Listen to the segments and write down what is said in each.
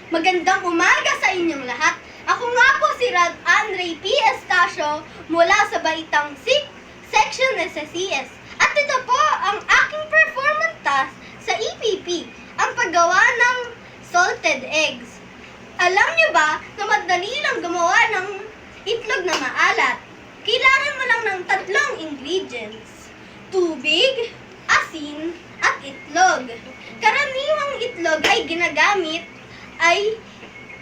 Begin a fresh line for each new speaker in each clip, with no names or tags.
Magandang umaga sa inyong lahat. Ako nga po si Rad Andre P. Estacio mula sa Baitang 6, Section SSCS. At ito po ang aking performance task sa EPP, ang paggawa ng salted eggs. Alam niyo ba na madali lang gumawa ng itlog na maalat? Kailangan mo lang ng 3 ingredients: tubig, asin, at itlog. Karaniwang itlog ay ginagamit ay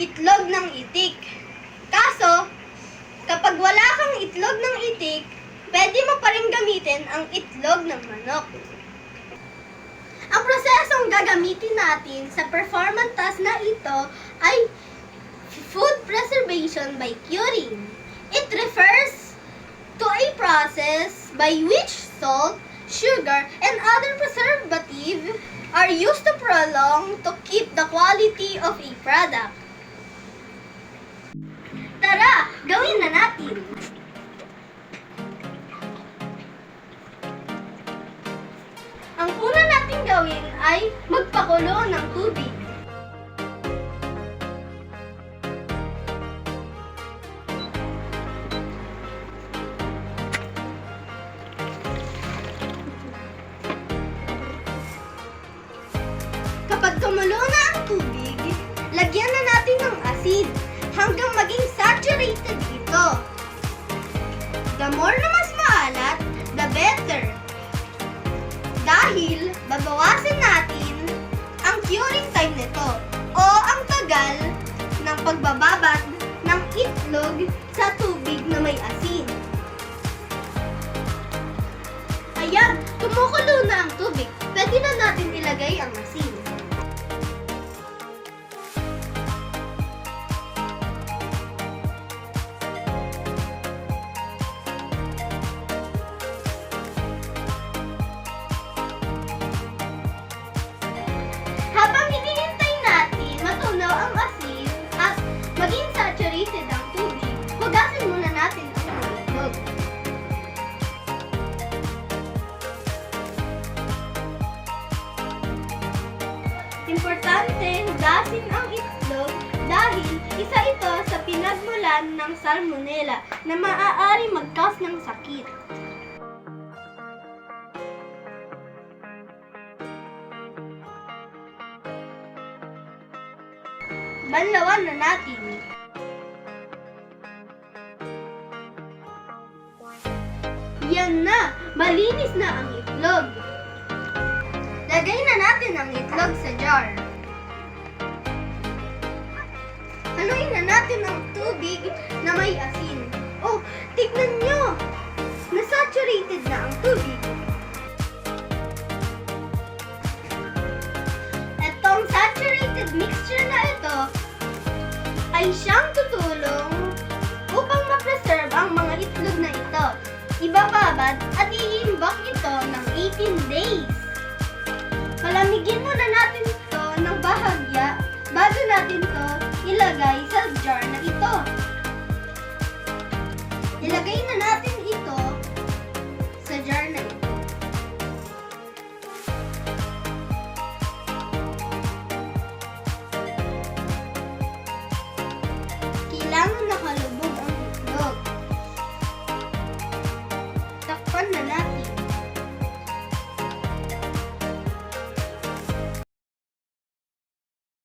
itlog ng itik. Kaso, kapag wala kang itlog ng itik, pwede mo pa rin gamitin ang itlog ng manok. Ang prosesong gagamitin natin sa performance task na ito ay food preservation by curing. It refers to a process by which salt, sugar, and other preservative are used to prolong to keep the quality of a product. Tara, gawin na natin! Ang una nating gawin ay magpakulo ng tubig. Kapag kumulo na ang tubig, lagyan na natin ng asin hanggang maging saturated ito. The more na mas maalat, the better. Dahil babawasan natin ang curing time nito o ang tagal ng pagbababad ng itlog sa tubig na may asin. Ayan, kumukulo na ang tubig. Pwede na natin ilagay ang asin. Habang hinihintay natin matunaw ang asin at maging saturated ang tubig, hugasin muna natin ang itlog. Importante hugasin ang itlog dahil isa ito sa pinagmulan ng salmonella na maaari mag-cause ng sakit. Banlawan na natin. Yan na! Malinis na ang itlog. Lagay na natin ang itlog sa jar. Haluin na natin ang tubig na may asin. Oh, tignan nyo! Nasaturated na ang tubig. Itong saturated mixture na ito ay siyang tutulong upang ma-preserve ang mga itlog na ito. Ibababad at iimbak ito ng 18 days. Palamigin muna natin ito ng bahagya bago natin ito ilagay sa jar na ito.